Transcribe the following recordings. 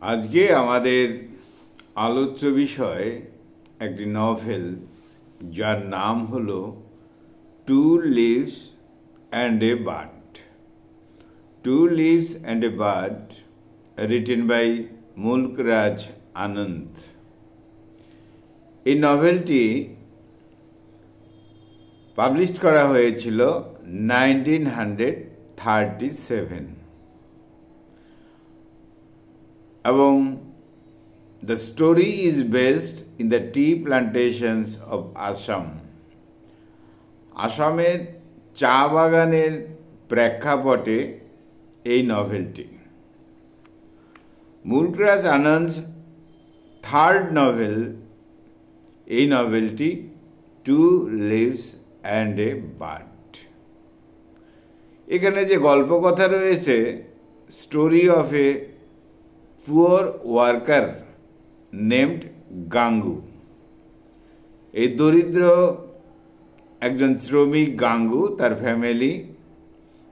আজকে আমাদের আলোচ্য বিষয় একটি নভেল যার নাম হলো two leaves and a bird. Two leaves and a bird written by Mulk Raj আনন্দ। এই নভেলটি পাবলিশ করা হয়েছিল 1937 এবং the story is based in the tea plantations of Assam. আসামের চা বাগানের প্রেক্ষাপটে এই নভেলটি। মুলকরাজ আনন্দ থার্ড নভেল এই নভেলটি two leaves and a bird. এখানে যে গল্পকথা রয়েছে, story of a poor worker named Gangu. এই দরিদ্র একজন শ্রমিক গাঙ্গু, তার ফ্যামিলি,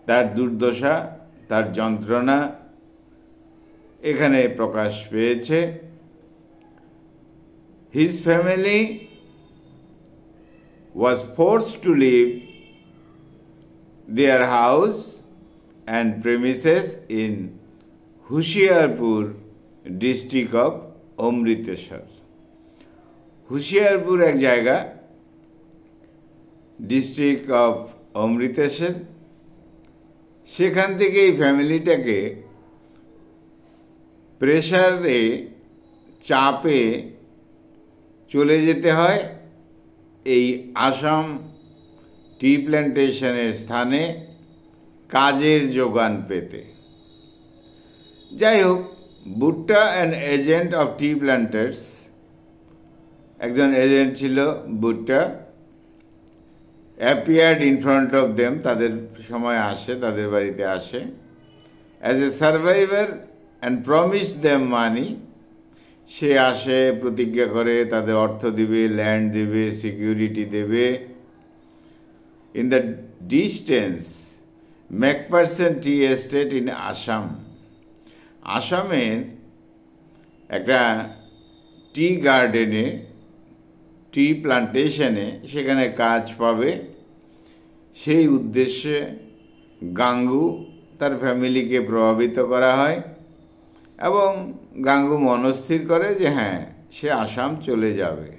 তার দুর্দশা, তার যন্ত্রণা এখানে প্রকাশ পেয়েছে। His family was forced to leave their house and premises in Hoshiarpur district of Amritsar. Hoshiarpur এক জায়গা, ডিস্ট্রিক্ট অফ অমৃতসর। সেখান থেকে এই ফ্যামিলিটাকে প্রেশারে, চাপে চলে যেতে হয় এই আসাম টি প্ল্যান্টেশনের স্থানে কাজের যোগান পেতে। যাই হোক, Buttah and agent of tea planters, একজন এজেন্ট ছিল Buttah, appeared in front of them, তাদের সময় আসে, তাদের বাড়িতে আসে, as a survivor and promised them money. সে আসে, প্রতিজ্ঞা করে তাদের অর্থ দিবে, ল্যান্ড দেবে, সিকিউরিটি দেবে। In the distance Macpherson tea estate in Assam, আসামের একটা টি গার্ডেনে, টি প্লান্টেশনে সেখানে কাজ পাবে, সেই উদ্দেশ্যে গাঙ্গু তার ফ্যামিলিকে প্রভাবিত করা হয় এবং গাঙ্গু মনস্থির করে যে হ্যাঁ, সে আসাম চলে যাবে।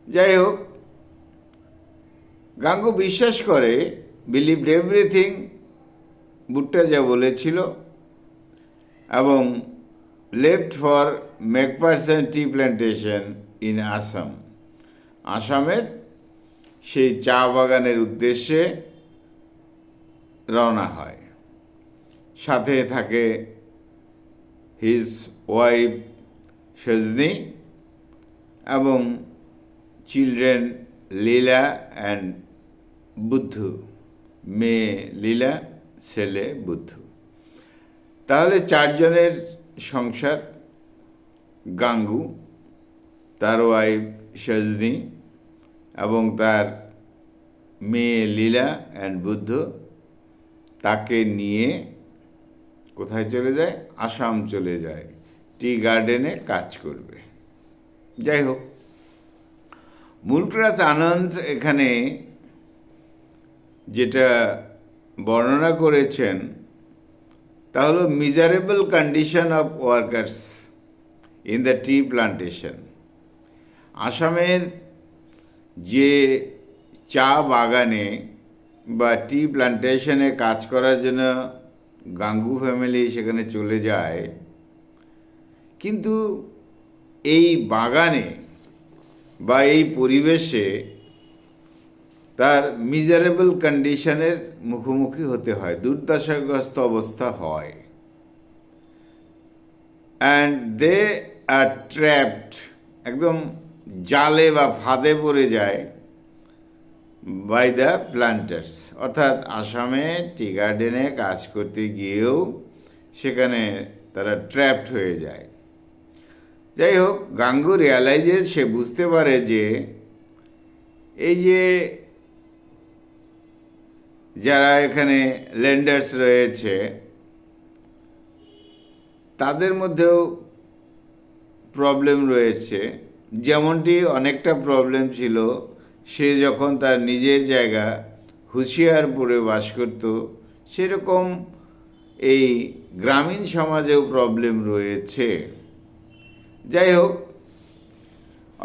যাই হোক, গাঙ্গু বিশ্বাস করে, বিলিভড এভরিথিং বুট্টা যা বলেছিল, এবং left for Macpherson tea plantation in Assam, আসামের সেই চা বাগানের উদ্দেশ্যে রওনা হয়। সাথে থাকে হিজ ওয়াইফ সজনি এবং চিলড্রেন লীলা অ্যান্ড বুদ্ধু, মেয়ে লীলা, ছেলে বুদ্ধু। তাহলে চারজনের সংসার। গাঙ্গু, তার ওয়াইফ সজনি এবং তার মেয়ে লীলা অ্যান্ড বুদ্ধ, তাকে নিয়ে কোথায় চলে যায়? আসাম চলে যায়, টি গার্ডেনে কাজ করবে। যাই হোক, মুলকরাজ আনন্দ এখানে যেটা বর্ণনা করেছেন তা হলো miserable condition of workers in the T plantation. আসামের যে চা বাগানে বা টি প্লান্টেশনে কাজ করার জন্য গাঙ্গু ফ্যামিলি সেখানে চলে যায়, কিন্তু এই বাগানে বা এই পরিবেশে তার মিজারেবল কন্ডিশনের মুখোমুখি হতে হয়, দুর্দশাগ্রস্ত অবস্থা হয়। অ্যান্ড দে আর ট্র্যাপড, একদম জালে বা ফাঁদে পড়ে যায় বাই দ্য প্ল্যান্টার্স, অর্থাৎ আসামে টি গার্ডেনে কাজ করতে গিয়েও সেখানে তারা ট্র্যাপড হয়ে যায়। যাই হোক, গাঙ্গু রিয়ালাইজেস, সে বুঝতে পারে যে এই যে যারা এখানে লেন্ডার্স রয়েছে তাদের মধ্যেও প্রবলেম রয়েছে। যেমনটি অনেকটা প্রবলেম ছিল সে যখন তার নিজের জায়গা হুঁশিয়ারপুরে বাস করত, সেরকম এই গ্রামীণ সমাজেও প্রবলেম রয়েছে। যাই হোক,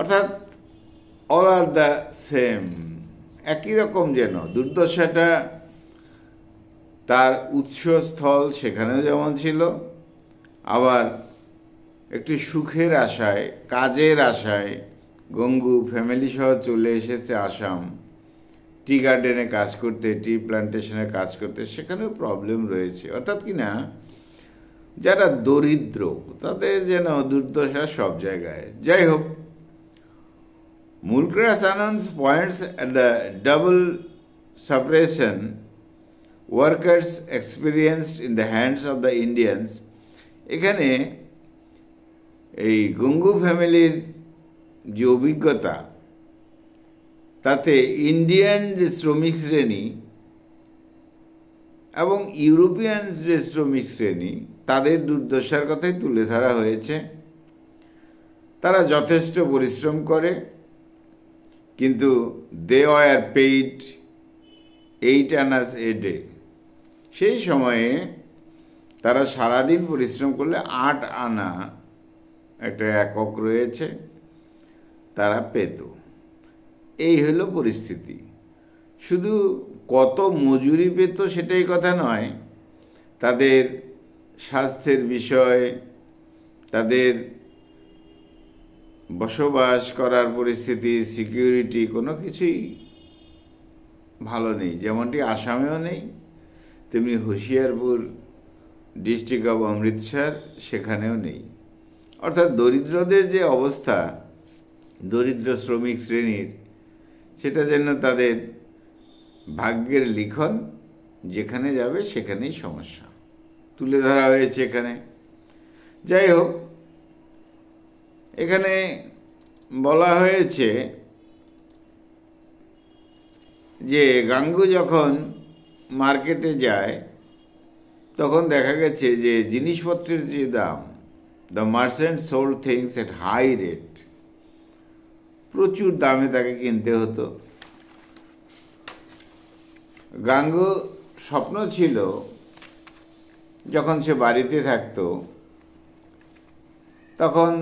অর্থাৎ অল আর দ্য সেম, একই রকম। যেন দুর্দশাটা তার উৎসস্থল সেখানেও যেমন ছিল, আবার একটু সুখের আশায়, কাজের আশায় গঙ্গু ফ্যামিলি সহ চলে এসেছে আসাম টি গার্ডেনে কাজ করতে, টি প্ল্যান্টেশনে কাজ করতে, সেখানেও প্রবলেম রয়েছে। অর্থাৎ কি না, যারা দরিদ্র তাদের যেন দুর্দশা সব জায়গায়। যাই হোক, Mulgre's Anand points at the double suppression workers experienced in the hands of the Indians. এখানে এই গঙ্গু ফ্যামিলির যে অভিজ্ঞতা, তাতে ইন্ডিয়ান যে শ্রমিক শ্রেণী এবং ইউরোপিয়ান যে শ্রমিক শ্রেণী, তাদের দুর্দশার কথাই তুলে ধরা হয়েছে। তারা যথেষ্ট পরিশ্রম করে, কিন্তু they were paid 8 annas a day. সেই সময়ে তারা সারাদিন পরিশ্রম করলে 8 আনা একটা একক রয়েছে, তারা পেত। এই হলো পরিস্থিতি। শুধু কত মজুরি পেত সেটাই কথা নয়, তাদের স্বাস্থ্যের বিষয়, তাদের বসবাস করার পরিস্থিতি, সিকিউরিটি, কোনো কিছুই ভালো নেই। যেমনটি আসামেও নেই, তেমনি হুঁশিয়ারপুর ডিস্ট্রিক্ট অফ অমৃতসর সেখানেও নেই। অর্থাৎ দরিদ্রদের যে অবস্থা, দরিদ্র শ্রমিক শ্রেণীর, সেটা যেন তাদের ভাগ্যের লিখন, যেখানে যাবে সেখানেই সমস্যা তুলে ধরা হয়েছে এখানে। যাই হোক, এখানে বলা হয়েছে যে গাঙ্গু যখন মার্কেটে যায় তখন দেখা গেছে যে জিনিসপত্রের যে দাম, the merchant sold things at high rate, প্রচুর দামে তাকে কিনতে হতো। গাঙ্গু স্বপ্ন ছিল যখন সে বাড়িতে থাকতো, তখন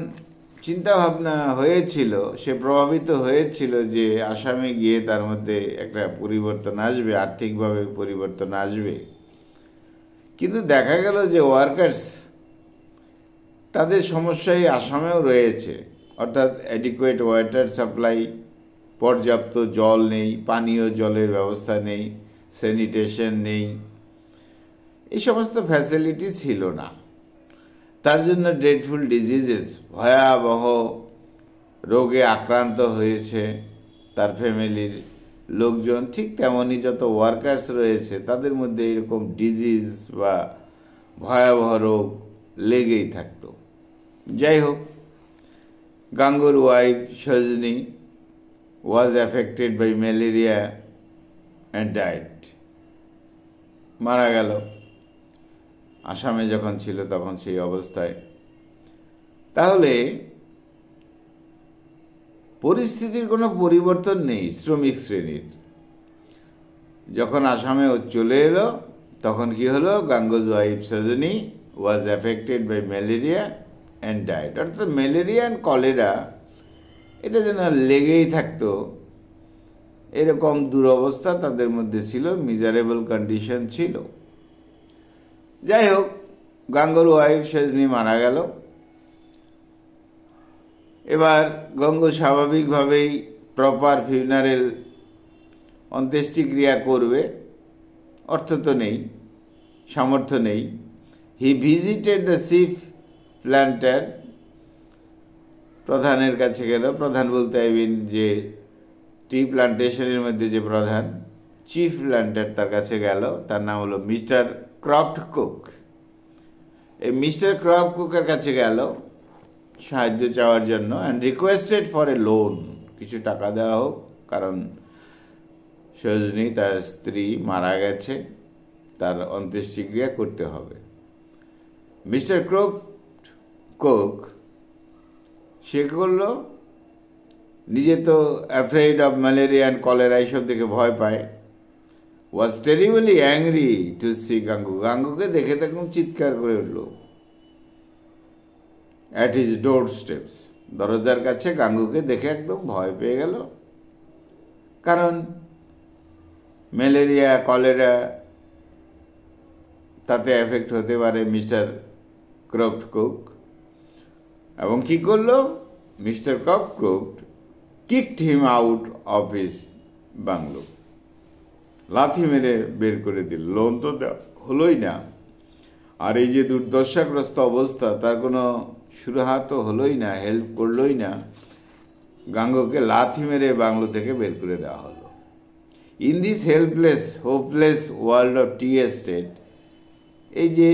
চিন্তা ভাবনা হয়েছিল, সে প্রভাবিত হয়েছিল যে আসামে গিয়ে তার মধ্যে একটা পরিবর্তন আসবে, আর্থিকভাবে পরিবর্তন আসবে। কিন্তু দেখা গেল যে ওয়ার্কার্স, তাদের সমস্যাই আসামেও রয়েছে। অর্থাৎ অ্যাডিকুয়েট ওয়াটার সাপ্লাই, পর্যাপ্ত জল নেই, পানীয় জলের ব্যবস্থা নেই, স্যানিটেশন নেই, এই সমস্ত ফ্যাসিলিটি ছিল না। তার জন্য ড্রেডফুল ডিজিজেস, ভয়াবহ রোগে আক্রান্ত হয়েছে তার ফ্যামিলির লোকজন। ঠিক তেমনই যত ওয়ার্কার্স রয়েছে তাদের মধ্যে এরকম ডিজিজ বা ভয়াবহ রোগ লেগেই থাকতো। যাই হোক, গাঙ্গুর wife Sajani was affected by malaria and diet, মারা গেল আসামে যখন ছিল তখন সেই অবস্থায়। তাহলে পরিস্থিতির কোনো পরিবর্তন নেই শ্রমিক শ্রেণীর। যখন আসামে চলে এলো তখন কি হলো, গাঙ্গুর wife Sajani was affected by malaria and diet. অর্থাৎ ম্যালেরিয়া অ্যান্ড কলেরা এটা যেন লেগেই থাকতো, এরকম দুরবস্থা তাদের মধ্যে ছিল, মিজারেবল কন্ডিশন ছিল। যাই হোক, গাঙ্গুর ওয়াইফ সজনী মারা গেল। এবার গঙ্গু স্বাভাবিকভাবেই প্রপার ফিউনারেল, অন্ত্যেষ্টিক্রিয়া করবে, অর্থ তো নেই, সামর্থ্য নেই। He visited the chief planter, প্রধানের কাছে গেল। প্রধান বলতে আইবিন যে টি প্ল্যান্টেশনের মধ্যে যে প্রধান, চিফ প্ল্যান্টার, তার কাছে গেল। তার নাম হলো মিস্টার ক্রফট কুক। এই মিস্টার ক্রফট কুকের কাছে গেল সাহায্য চাওয়ার জন্য, and requested for a loan, কিছু টাকা দেওয়া হোক, কারণ সজনী তার স্ত্রী মারা গেছে, তার অন্ত্যেষ্টিক্রিয়া করতে হবে। মিস্টার ক্রফট কোক সে করলো, নিজে তো afraid of malaria and cholera এইসব দেখে ভয় পায়, ওয়াজ টেরিবলি অ্যাংরি টু সি গাঙ্গু, গাঙ্গুকে দেখে তখন চিৎকার করে উঠল অ্যাট হিজ ডোর স্টেপস, দরজার কাছে গাঙ্গুকে দেখে একদম ভয় পেয়ে গেল। কারণ ম্যালেরিয়া কলেরা তাতে এফেক্ট হতে পারে মিস্টার ক্রফট কুক। এবং কি করলো, mister Croft cook kicked him out of his bungalow, লাথি মেরে বের করে দিল। লোন তো হলোই না, আর এই যে দুর্দশাগ্রস্ত অবস্থা তার কোনো সুরাহা তো হলোই না, হেল্প করলোই না, গাঙ্গুকে লাথি মেরে বাংলো থেকে বের করে দেওয়া হলো। In this helpless hopeless world of tea estate, এই যে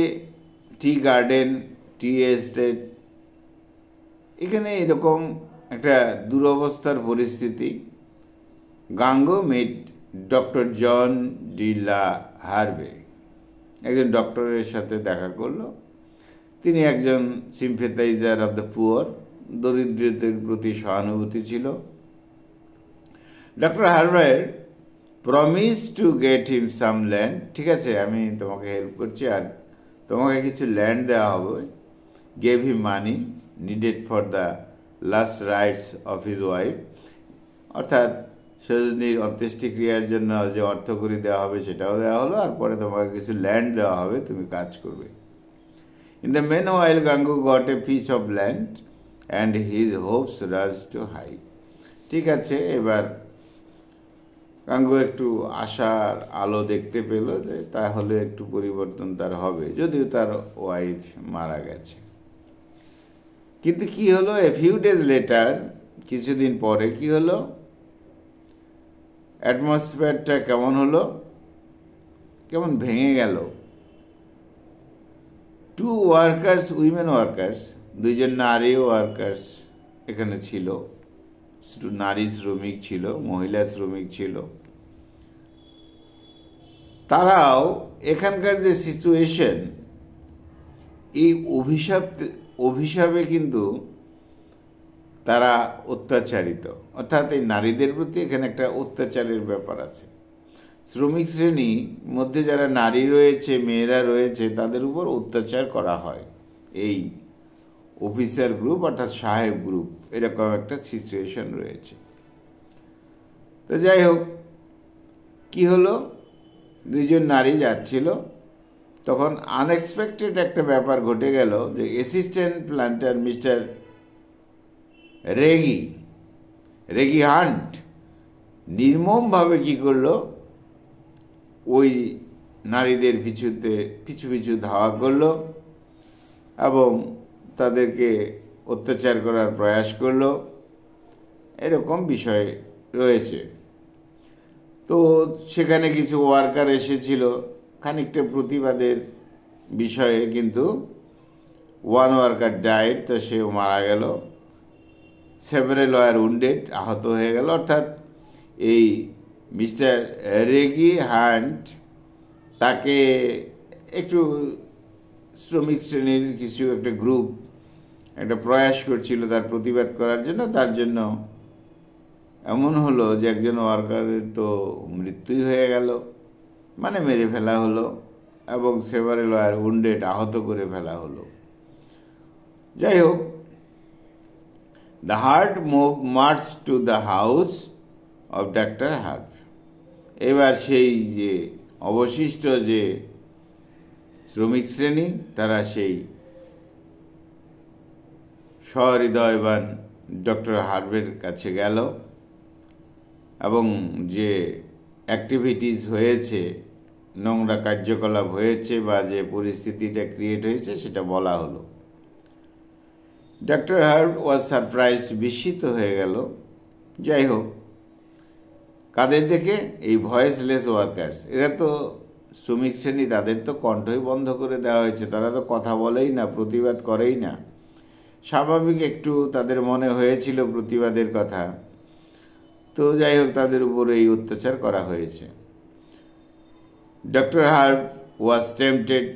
টি গার্ডেন, টি এস্টেট, এখানে এরকম একটা দুরবস্থার পরিস্থিতি, গাঙ্গু meet doctor John de la Harvey, একজন ডক্টরের সাথে দেখা করলো। তিনি একজন সিম্পেথাইজার অফ দ্য পুয়ার, দরিদ্রদের প্রতি সহানুভূতি ছিল। ডক্টর হার্ভের promise to get him some land, ঠিক আছে আমি তোমাকে হেল্প করছি আর তোমাকে কিছু ল্যান্ড দেওয়া হবে। Gave him money needed for the last rights of his wife, অর্থাৎ সজনীর অন্ত্যেষ্টিক্রিয়ার জন্য যে অর্থকড়ি দেওয়া হবে সেটাও দেওয়া হলো, আর পরে তোমাকে কিছু ল্যান্ড দেওয়া হবে, তুমি কাজ করবে। In the meanwhile Gangu got a piece of land and his hopes rose too high. ঠিক আছে, এবার গাঙ্গু একটু আশার আলো দেখতে পেল যে তাহলে একটু পরিবর্তন তার হবে, যদিও তার ওয়াইফ মারা গেছে। কিন্তু কি হলো, এ ফিউ ডেজ লেটার, কিছুদিন পরে কি হলো, অ্যাটমসফিয়ারটা কেমন হলো, কেমন ভেঙে গেল। টু ওয়ার্কার্স, উইমেন ওয়ার্কার্স, দুইজন নারী ওয়ার্কার্স এখানে ছিল, নারী শ্রমিক ছিল, মহিলা শ্রমিক ছিল। তারাও এখানকার যে সিচুয়েশন, এই অভিশাপে কিন্তু তারা অত্যাচারিত, অর্থাৎ এই নারীদের প্রতি এখানে একটা অত্যাচারের ব্যাপার আছে। শ্রমিক শ্রেণীর মধ্যে যারা নারী রয়েছে, মেয়েরা রয়েছে, তাদের উপর অত্যাচার করা হয় এই অফিসার গ্রুপ অর্থাৎ সাহেব গ্রুপ, এরকম একটা সিচুয়েশন রয়েছে। তো যাই হোক, কি হলো, দুইজন নারী যাচ্ছিল, তখন আনএক্সপেক্টেড একটা ব্যাপার ঘটে গেল যে অ্যাসিস্ট্যান্ট প্ল্যান্টার মিস্টার রেগি হান্ট নির্মমভাবে কি করলো, ওই নারীদের পিছু ধাওয়া করলো এবং তাদেরকে অত্যাচার করার প্রয়াস করলো, এরকম বিষয় রয়েছে। তো সেখানে কিছু ওয়ার্কার এসেছিল খানিকটা প্রতিবাদের বিষয়ে, কিন্তু ওয়ান ওয়ার্কার ডায়েড, তো সেও মারা গেল। সেভারেল ওয়ার উন্ডেড, আহত হয়ে গেল। অর্থাৎ এই মিস্টার রেগি হান্ট তাকে একটু শ্রমিক শ্রেণীর কিছু একটা গ্রুপ একটা প্রয়াস করছিল তার প্রতিবাদ করার জন্য, তার জন্য এমন হলো যে একজন ওয়ার্কারের তো মৃত্যুই হয়ে গেল, মানে মেরে ফেলা হলো, এবং সেভারেল ওয়ার উন্ডেড, আহত করে ফেলা হলো। যাই হোক, the heart March to the house of doctor heart. এবার সেই যে অবশিষ্ট যে শ্রমিক শ্রেণী, তারা সেই সহৃদয়বান ডক্টর হার্ভের কাছে গেল এবং যে অ্যাক্টিভিটিস হয়েছে, নোংরা কার্যকলাপ হয়েছে বা যে পরিস্থিতিটা ক্রিয়েট হয়েছে সেটা বলা হলো। ডক্টর হার্ভ ওয়াজ সারপ্রাইজড, বিস্মিত হয়ে গেল। যাই হোক, কাদের দেখে, এই ভয়েসলেস ওয়ার্কার্স, এরা তো শ্রমিক শ্রেণী, তাদের তো কণ্ঠই বন্ধ করে দেওয়া হয়েছে, তারা তো কথা বলেই না, প্রতিবাদ করেই না। স্বাভাবিক একটু তাদের মনে হয়েছিল প্রতিবাদের কথা, তো যাই হোক তাদের উপর এই অত্যাচার করা হয়েছে। ডক্টর হার্ভ ওয়াজ টেম্পটেড,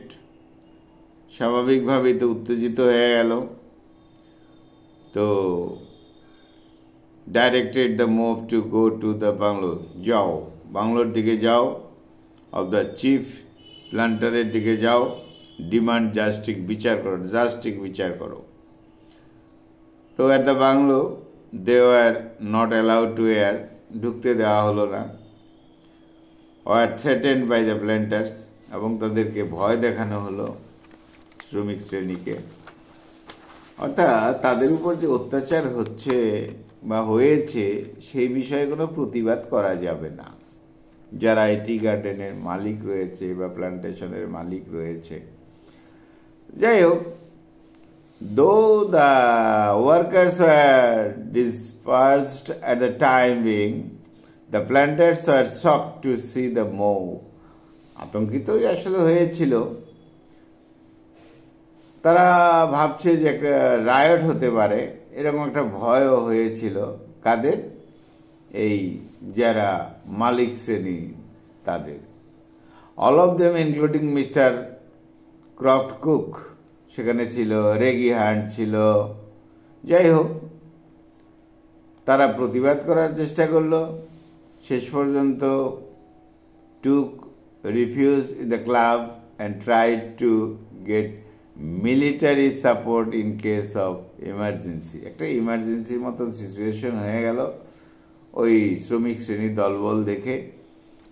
স্বাভাবিকভাবেই তো উত্তেজিত হয়ে গেল, তো directed the move to go to the Bangalore. যাও বাংলোর দিকে যাও, অফ দ্য চিফ প্ল্যান্টারের দিকে যাও, ডিমান্ড জাস্টিক বিচার করো। তো at the bungalow they were not allowed to air, ঢুকতে দেওয়া হলো না। Were threatened by the planters, এবং তাদেরকে ভয় দেখানো হলো শ্রমিক শ্রেণীকে। অর্থাৎ তাদের উপর যে অত্যাচার হচ্ছে বা হয়েছে সেই বিষয়ে কোনো প্রতিবাদ করা যাবে না। যারা টি গার্ডেনের মালিক রয়েছে বা প্ল্যান্টেশনের মালিক রয়েছে, যাই হোক, though the workers were dispersed at the time being, the planters were shocked to see the move. আতঙ্কিতই আসলে হয়েছিল, তারা ভাবছে যে একটা রায়ট হতে পারে, এরকম একটা ভয়ও হয়েছিল। কাদের? এই যারা মালিক শ্রেণী তাদের। All of them including mister Croft cook সেখানে ছিল, রেগি হ্যান্ড ছিল। যাই হোক, তারা প্রতিবাদ করার চেষ্টা করলো, শেষ পর্যন্ত took refuge in the club and tried to get military support in case of emergency. একটা ইমার্জেন্সির মতন সিচুয়েশন হয়ে গেল ওই শ্রমিক শ্রেণীর দলবল দেখে।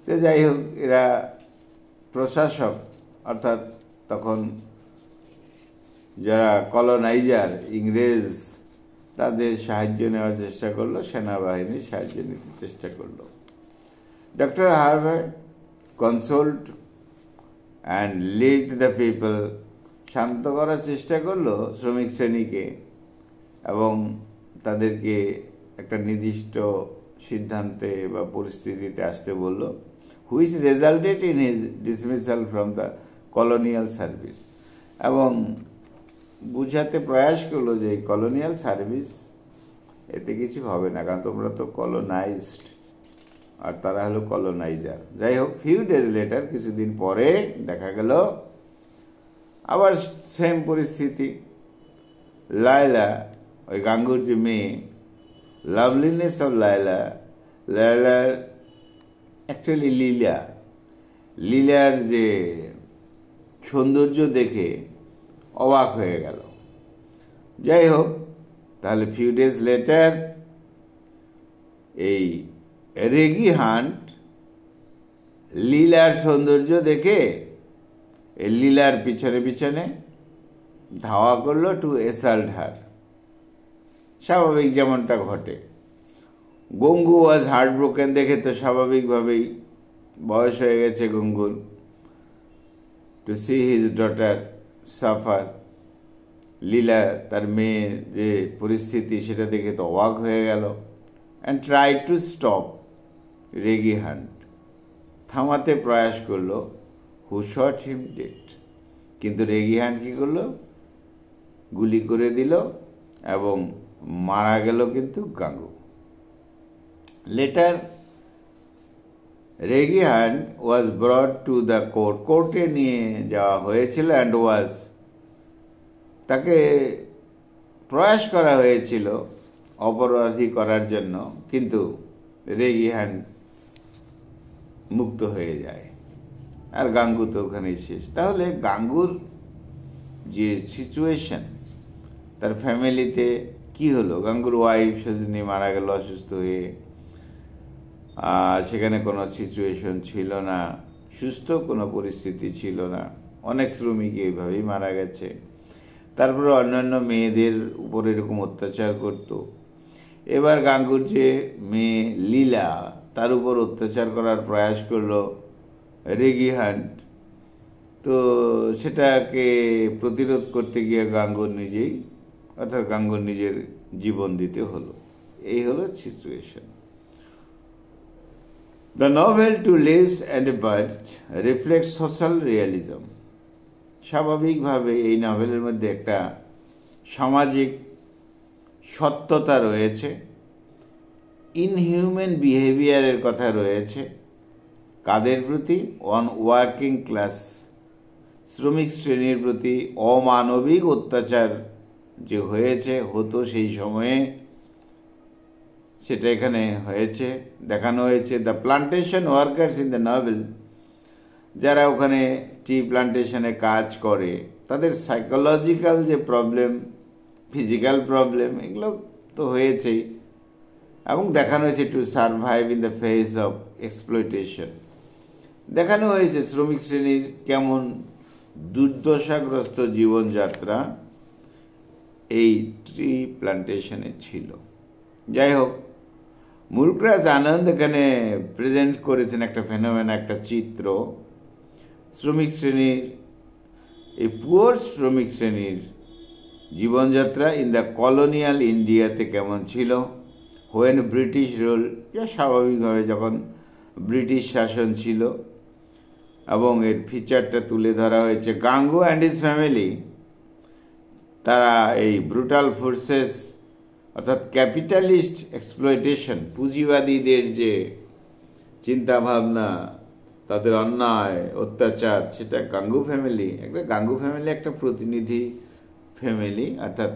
তো যাই হোক, এরা প্রশাসক অর্থাৎ তখন যারা কলোনাইজার ইংরেজ, তাদের সাহায্য নেওয়ার চেষ্টা করলো, সেনাবাহিনীর সাহায্য নিতে চেষ্টা করলো। Doctor Harvard consoled and lead the people, শান্ত করার চেষ্টা করলো শ্রমিক শ্রেণীকে এবং তাদেরকে একটা নির্দিষ্ট সিদ্ধান্তে বা পরিস্থিতিতে আসতে বলল, which resulted in his dismissal from the colonial service, এবং বুঝাতে প্রয়াস করলো যে এই কলোনিয়াল সার্ভিস এতে কিছু হবে না, কারণ তোমরা তো কলোনাইজড আর তারা হলো কলোনাইজার। যাই হোক, ফিউ ডেজ লেটার, কিছুদিন পরে দেখা গেল আবার সেম পরিস্থিতি। লায়লা, ওই গাঙ্গুর যে মেয়ে, লাভলিনেস অফ লায়লার অ্যাকচুয়ালি লীলার যে সৌন্দর্য দেখে অবাক হয়ে গেল। যাই হোক, তাহলে ফিউ ডেজ লেটার এই রেগি হান্ট লীলার সৌন্দর্য দেখে এই লীলার পিছনে পিছনে ধাওয়া করলো টু এসাল্ট হার। স্বাভাবিক যেমনটা ঘটে। গঙ্গু ওয়াজ হার্ট ব্রোকেন, দেখে তো স্বাভাবিকভাবেই বয়স হয়ে গেছে গঙ্গুর, to see his daughter suffer. Leela তার মেয়ের যে পরিস্থিতি সেটা দেখে তো অবাক হয়ে গেল। And try to stop Reggie Hunt, থামাতে প্রয়াস করলো, হু শট হিম ডেড। কিন্তু রেগি হান্ট কী করলো? গুলি করে দিল এবং মারা গেল কিন্তু Gangu. Later Reggie Hunt was brought to the court, কোর্টে নিয়ে যাওয়া হয়েছিল। অ্যান্ড ওয়াজ, তাকে প্রয়াস করা হয়েছিল অপরাধী করার জন্য, কিন্তু রেগি হান্ট মুক্ত হয়ে যায় আর গাঙ্গু তো ওখানেই শেষ। তাহলে গাঙ্গুর যে সিচুয়েশন, তার ফ্যামিলিতে কি হলো? গাঙ্গুর ওয়াইফ সেদিনই মারা গেল অসুস্থ হয়ে, সেখানে কোনো সিচুয়েশন ছিল না, সুস্থ কোনো পরিস্থিতি ছিল না। অনেক শ্রমিক এইভাবেই মারা গেছে। তারপরে অন্যান্য মেয়েদের উপর এরকম অত্যাচার করত। এবার গাঙ্গুর যে মেয়ে লীলা, তার উপর অত্যাচার করার প্রয়াস করলো রেগি হান্ট। তো সেটাকে প্রতিরোধ করতে গিয়ে গাঙ্গুর নিজেই, অর্থাৎ গাঙ্গুর নিজের জীবন দিতে হলো। এই হলো situation. The novel two leaves and a bird reflects social realism. স্বাভাবিকভাবে এই নভেলের মধ্যে একটা সামাজিক সত্যতা রয়েছে, ইনহিউম্যান বিহেভিয়ারের কথা রয়েছে। কাদের প্রতি? অন ওয়ার্কিং ক্লাস, শ্রমিক শ্রেণীর প্রতি অমানবিক অত্যাচার যে হয়েছে হতো সেই সময়ে, সেটা এখানে হয়েছে, দেখানো হয়েছে। The plantation workers in the novel, যারা ওখানে টি প্লান্টেশনে কাজ করে তাদের সাইকোলজিক্যাল যে প্রবলেম, ফিজিক্যাল প্রবলেম, এগুলো তো হয়েছেই, এবং দেখানো হয়েছে to survive in the face of exploitation. দেখানো হয়েছে শ্রমিক শ্রেণীর কেমন দুর্দশাগ্রস্ত জীবনযাত্রা এই ট্রি প্লান্টেশনে ছিল। যাই হোক, মুলকরাজ আনন্দ এখানে প্রেজেন্ট করেছেন একটা ফেনোমেনা, একটা চিত্র শ্রমিক শ্রেণীর, এই পুয়ার শ্রমিক শ্রেণীর জীবনযাত্রা ইন দ্য কলোনিয়াল ইন্ডিয়াতে কেমন ছিল, হোয়েন ব্রিটিশ রুল, যা স্বাভাবিকভাবে যখন ব্রিটিশ শাসন ছিল, এবং এর ফিচারটা তুলে ধরা হয়েছে। গাঙ্গু অ্যান্ড হিজ ফ্যামিলি, তারা এই ব্রুটাল ফোর্সেস অর্থাৎ ক্যাপিটালিস্ট এক্সপ্লয়টেশন, পুঁজিবাদীদের যে চিন্তাভাবনা, তাদের অন্যায় অত্যাচার, সেটা গাঙ্গু ফ্যামিলি, গাঙ্গু ফ্যামিলি একটা প্রতিনিধি ফ্যামিলি, অর্থাৎ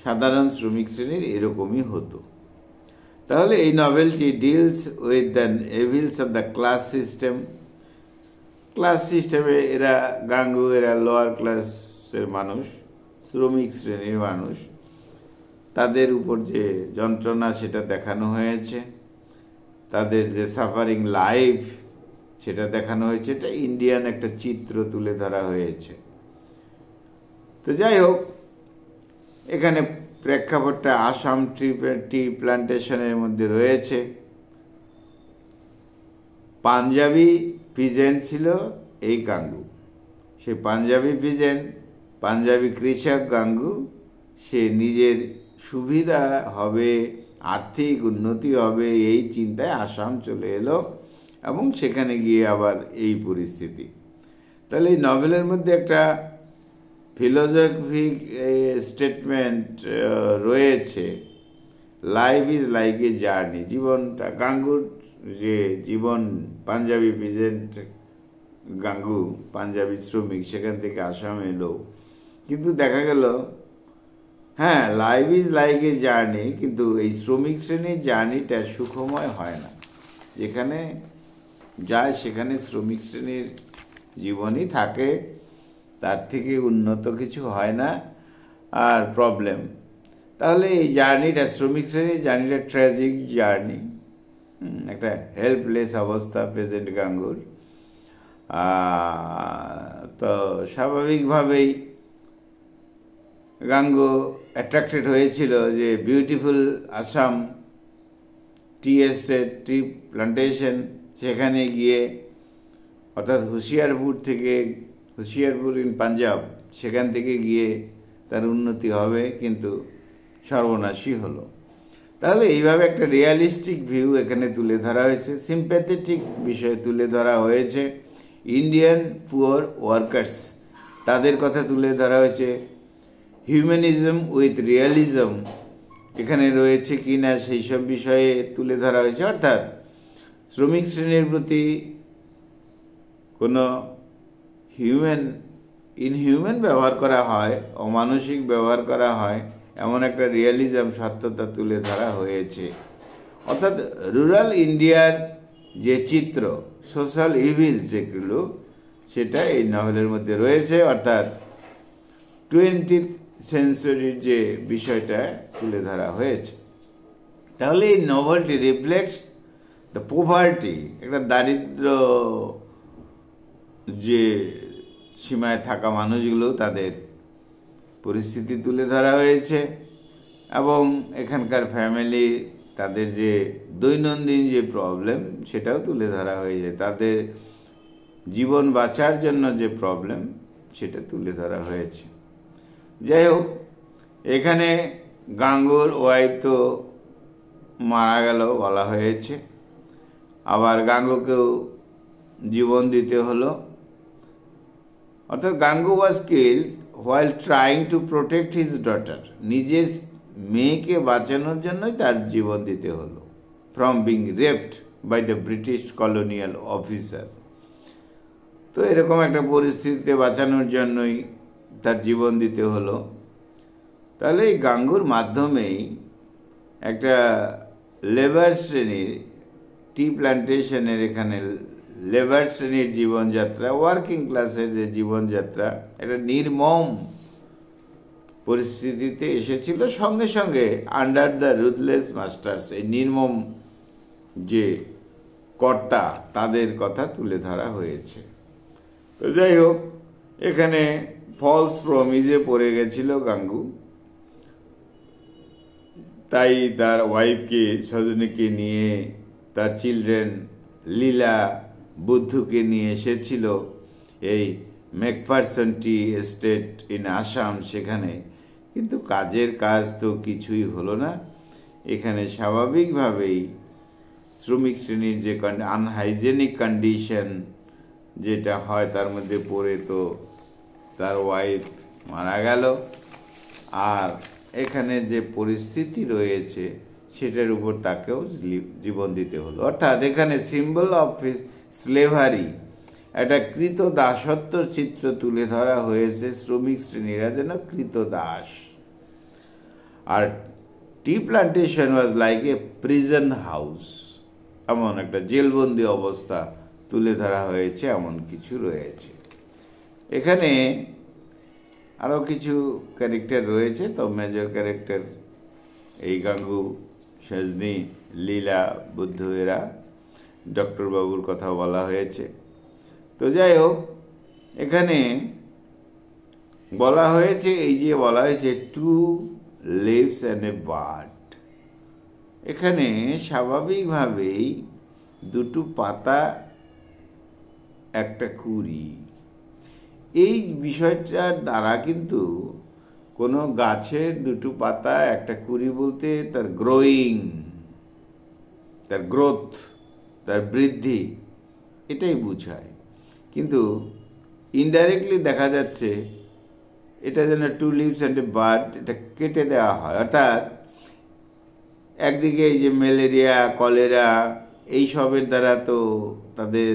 সাধারণ শ্রমিক শ্রেণীর এরকমই হতো। তাহলে এই নভেলটি deals with the evils of the class system. Class সিস্টেমে এরা গাঙ্গু, এরা লোয়ার ক্লাসের মানুষ, শ্রমিক শ্রেণীর মানুষ, তাদের উপর যে যন্ত্রণা সেটা দেখানো হয়েছে, তাদের যে সাফারিং লাইফ সেটা দেখানো হয়েছে। এটা ইন্ডিয়ান একটা চিত্র তুলে ধরা হয়েছে। তো যাই হোক, এখানে প্রেক্ষাপটটা আসাম টি প্লান্টেশনের মধ্যে রয়েছে। পাঞ্জাবি পিজেন্ট ছিল এই গাঙ্গু, সেই পাঞ্জাবি পিজেন্ট, পাঞ্জাবি কৃষক গাঙ্গু, সে নিজের সুবিধা হবে, আর্থিক উন্নতি হবে, এই চিন্তায় আসাম চলে এলো, এবং সেখানে গিয়ে আবার এই পরিস্থিতি। তাহলে এই নভেলের মধ্যে একটা ফিলোসফিক স্টেটমেন্ট রয়েছে, life is like a journey. জীবনটা, গাঙ্গুর যে জীবন, পাঞ্জাবি পিজেন্ট গাঙ্গু, পাঞ্জাবি শ্রমিক, সেখান থেকে আসাম এলো, কিন্তু দেখা গেল হ্যাঁ life is like a journey, কিন্তু এই শ্রমিক শ্রেণীর জার্নিটা সুখময় হয় না। যেখানে যায় সেখানে শ্রমিক শ্রেণীর জীবনই থাকে, তার থেকে উন্নত কিছু হয় না, আর প্রবলেম। তাহলে এই জার্নিটা, শ্রমিক শ্রেণীর জার্নিটা ট্র্যাজিক জার্নি, একটা হেল্পলেস অবস্থা প্রেজেন্ট গাঙ্গুর। তো স্বাভাবিকভাবেই গাঙ্গু অ্যাট্রাক্টেড হয়েছিল যে বিউটিফুল আসাম টি এস্টেট, টি প্লান্টেশন, সেখানে গিয়ে, অর্থাৎ হুশিয়ারপুর ইন পাঞ্জাব, সেখান থেকে গিয়ে তার উন্নতি হবে, কিন্তু সর্বনাশী হলো। তাহলে এইভাবে একটা রিয়ালিস্টিক ভিউ এখানে তুলে ধরা হয়েছে, সিম্প্যাথেটিক বিষয় তুলে ধরা হয়েছে। ইন্ডিয়ান পুয়ার ওয়ার্কার্স, তাদের কথা তুলে ধরা হয়েছে। হিউম্যানিজম উইথ রিয়ালিজম এখানে রয়েছে কি না সেই সব বিষয়ে তুলে ধরা হয়েছে, অর্থাৎ শ্রমিক শ্রেণীর প্রতি কোনো ইনহিউম্যান ব্যবহার করা হয়, অমানসিক ব্যবহার করা হয়, এমন একটা রিয়ালিজম, সত্যতা তুলে ধরা হয়েছে। অর্থাৎ রুরাল ইন্ডিয়ার যে চিত্র, সোশ্যাল ইভিল যেগুলো, সেটা এই নভেলের মধ্যে রয়েছে, অর্থাৎ 20th সেঞ্চুরির যে বিষয়টা তুলে ধরা হয়েছে। তাহলে এই নভেলটি রিফ্লেক্টস দ্য পোভার্টি, একটা দারিদ্র যে সীমায় থাকা মানুষগুলো, তাদের পরিস্থিতি তুলে ধরা হয়েছে, এবং এখানকার ফ্যামিলি, তাদের যে দৈনন্দিন যে প্রবলেম সেটাও তুলে ধরা হয়েছে, তাদের জীবন বাঁচার জন্য যে প্রবলেম সেটা তুলে ধরা হয়েছে। যাই হোক, এখানে গাঙ্গুর ওয়াইফ তো মারা গেল বলা হয়েছে, আবার গাঙ্গুকেও জীবন দিতে হলো, অর্থাৎ Gangu was killed while trying to protect his daughter, নিজের মেয়েকে বাঁচানোর জন্যই তার জীবন দিতে হলো, from being raped by the British colonial officer. তো এরকম একটা পরিস্থিতিতে বাঁচানোর জন্যই তার জীবন দিতে হলো। তাহলে এই গাঙ্গুর মাধ্যমেই একটা লেবার শ্রেণীর, টি প্ল্যান্টেশনের এখানে লেবার শ্রেণীর জীবনযাত্রা, ওয়ার্কিং ক্লাসের যে জীবনযাত্রা, একটা নির্মম পরিস্থিতিতে এসেছিল। সঙ্গে সঙ্গে আন্ডার দ্য রুথলেস মাস্টার্স, এই নির্মম যে কর্তা, তাদের কথা তুলে ধরা হয়েছে। তো যাই হোক, এখানে ফলস প্রমিজে পড়ে গেছিল গাঙ্গু, তাই তার ওয়াইফকে, সজনীকে নিয়ে, তার চিলড্রেন লীলা, বুদ্ধুকে নিয়ে এসেছিল এই Macpherson T estate in Assam, সেখানে। কিন্তু কাজের কাজ তো কিছুই হলো না। এখানে স্বাভাবিকভাবেই শ্রমিক শ্রেণীর যে আনহাইজেনিক কন্ডিশন যেটা হয়, তার মধ্যে পড়ে তো তার ওয়াইফ মারা গেল। আর এখানে যে পরিস্থিতি রয়েছে সেটার উপর তাকেও জীবন দিতে হলো। অর্থাৎ এখানে সিম্বল অফ স্লেভারি, একটা কৃত দাসত্বর চিত্র তুলে ধরা হয়েছে। শ্রমিক শ্রেণীরা যেন কৃত দাস। আর tea plantation was like a prison house, এমন একটা জেলবন্দি অবস্থা তুলে ধরা হয়েছে, এমন কিছু রয়েছে। এখানে আরও কিছু ক্যারেক্টার রয়েছে, তো মেজর ক্যারেক্টার এই গাঙ্গু, সজনী, লীলা, বুদ্ধ, এরা। ডক্টর বাবুর কথা বলা হয়েছে। তো যাই হোক, এখানে বলা হয়েছে, এই যে বলা হয়েছে two leaves and a bird, এখানে স্বাভাবিকভাবেই দুটো পাতা একটা কুড়ি, এই বিষয়টার দ্বারা কিন্তু কোনো গাছের দুটো পাতা একটা কুড়ি বলতে তার গ্রোয়িং, তার গ্রোথ, তার বৃদ্ধি, এটাই বোঝায়। কিন্তু ইনডাইরেক্টলি দেখা যাচ্ছে এটা যেন two leaves and a bird, এটা কেটে দেওয়া হয়। অর্থাৎ একদিকে এই যে ম্যালেরিয়া, কলেরা, এইসবের দ্বারা তো তাদের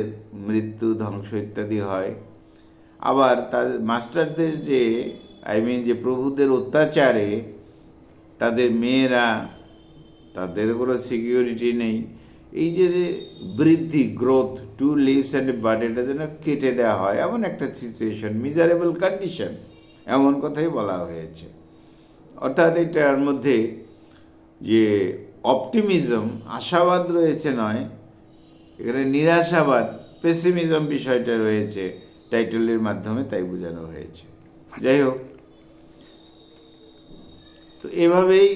মৃত্যু, ধ্বংস ইত্যাদি হয়। আবার তাদের মাস্টারদের যে যে প্রভুদের অত্যাচারে তাদের মেয়েরা, তাদের কোনো সিকিউরিটি নেই। এই যে বৃদ্ধি, growth, two leaves and a bird, এটা যেন কেটে দেওয়া হয়, এমন একটা সিচুয়েশন, মিজারেবল কন্ডিশন, এমন কথাই বলা হয়েছে। অর্থাৎ এটার মধ্যে যে অপটিমিজম, আশাবাদ রয়েছে নয়, এখানে নিরাশাবাদ, পেসিমিজম বিষয়টা রয়েছে টাইটেলের মাধ্যমে, তাই বোঝানো হয়েছে। যাই হোক, তো এভাবেই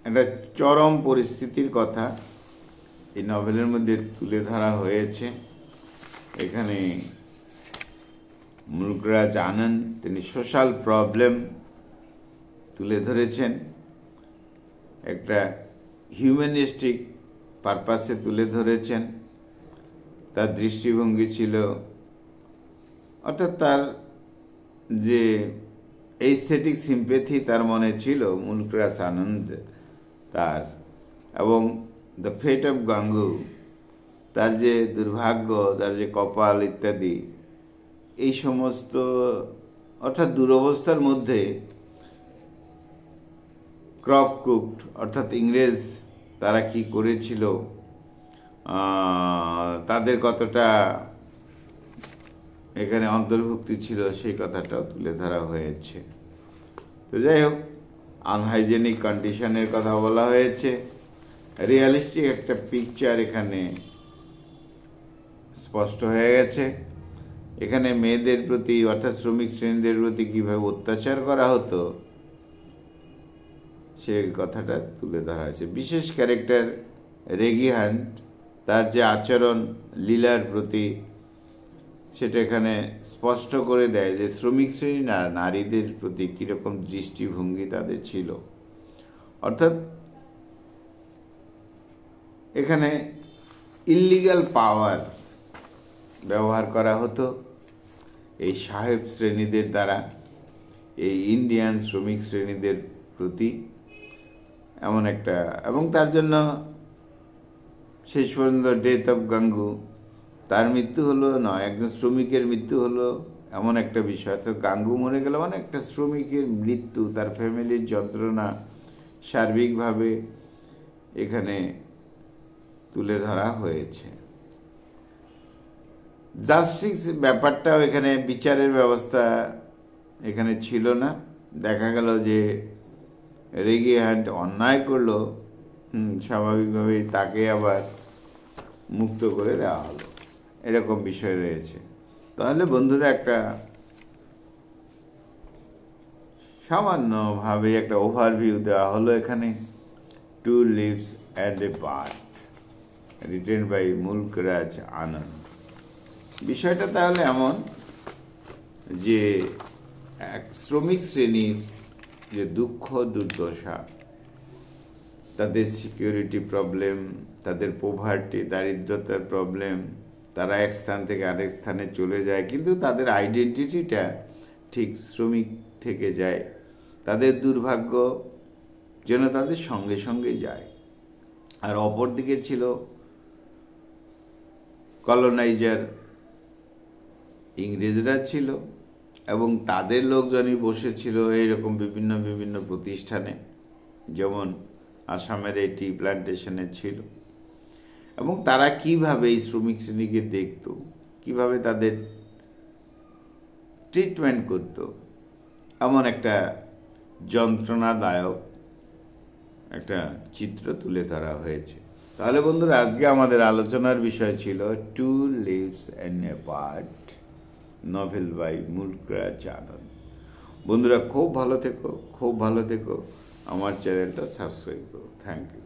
একটা চরম পরিস্থিতির কথা এই নভেলের মধ্যে তুলে ধরা হয়েছে। এখানে মুলকরাজ আনন্দ, তিনি সোশ্যাল প্রবলেম তুলে ধরেছেন, একটা হিউম্যানিস্টিক পারপাসে তুলে ধরেছেন। তার দৃষ্টিভঙ্গি ছিল, অর্থাৎ তার যে এইস্থেটিক সিম্পেথি তার মনে ছিল, মুলকরাজ আনন্দ তার, এবং দ্য ফেট অফ গাঙ্গু, তার যে দুর্ভাগ্য, তার যে কপাল ইত্যাদি, এই সমস্ত, অর্থাৎ দুরবস্থার মধ্যে ক্রপ কুকড, অর্থাৎ ইংরেজ তারা কি করেছিল, তাদের কতটা এখানে অন্তর্ভুক্তি ছিল, সেই কথাটাও তুলে ধরা হয়েছে। তো যাই হোক, আনহাইজেনিক কন্ডিশনের কথা বলা হয়েছে। রিয়ালিস্টিক একটা পিকচার এখানে স্পষ্ট হয়ে গেছে। এখানে মেয়েদের প্রতি, অর্থাৎ শ্রমিক শ্রেণীদের প্রতি কীভাবে অত্যাচার করা হতো, সে কথাটা তুলে ধরা হয়েছে। বিশেষ ক্যারেক্টার রেগি হান্ট, তার যে আচরণ লীলার প্রতি, সেটা এখানে স্পষ্ট করে দেয় যে শ্রমিক শ্রেণী নারীদের প্রতি কীরকম দৃষ্টিভঙ্গি তাদের ছিল। অর্থাৎ এখানে ইল্লিগাল পাওয়ার ব্যবহার করা হতো এই সাহেব শ্রেণীদের দ্বারা এই ইন্ডিয়ান শ্রমিক শ্রেণীদের প্রতি, এমন একটা, এবং তার জন্য শেষ পর্যন্ত ডেথ অফ গাঙ্গু, তার মৃত্যু হলো নয়, একজন শ্রমিকের মৃত্যু হলো, এমন একটা বিষয়। তো গাঙ্গু মরে গেল মানে একটা শ্রমিকের মৃত্যু, তার ফ্যামিলির যন্ত্রণা সার্বিকভাবে এখানে তুলে ধরা হয়েছে। জাস্টিস ব্যাপারটাও এখানে, বিচারের ব্যবস্থা এখানে ছিল না। দেখা গেল যে রেগে হ্যান্ড অন্যায় করলো, স্বাভাবিকভাবেই তাকে আবার মুক্ত করে দেওয়া হলো, এরকম বিষয় রয়েছে। তাহলে বন্ধুরা একটা সামান্যভাবে একটা ওভারভিউ দেওয়া হলো এখানে, two leaves and A part, written by Mulk Raj আনন্দ। বিষয়টা তাহলে এমন যে এক শ্রমিক শ্রেণীর যে দুঃখ দুর্দশা, তাদের সিকিউরিটি প্রবলেম, তাদের পোভার্টি, দারিদ্রতার প্রবলেম, তারা এক স্থান থেকে আরেক স্থানে চলে যায় কিন্তু তাদের আইডেন্টিটিটা ঠিক শ্রমিক থেকে যায়, তাদের দুর্ভাগ্য যেন তাদের সঙ্গে সঙ্গে যায়। আর অপরদিকে ছিল কলোনাইজার, ইংরেজরা ছিল এবং তাদের লোকজনই বসেছিল এইরকম বিভিন্ন বিভিন্ন প্রতিষ্ঠানে, যেমন আসামের এই টি প্ল্যান্টেশনে ছিল। এবং তারা কিভাবে এই শ্রমিক শ্রেণীকে দেখত, কিভাবে তাদের ট্রিটমেন্ট করত, এমন একটা যন্ত্রণাদায়ক একটা চিত্র তুলে ধরা হয়েছে। তাহলে বন্ধুরা, আজকে আমাদের আলোচনার বিষয় ছিল two leaves and A part, novel by Mulk Raj আনন্দ। বন্ধুরা, খুব ভালো থেকো, খুব ভালো থেকো। আমার চ্যানেলটা সাবস্ক্রাইব করো। Thank you.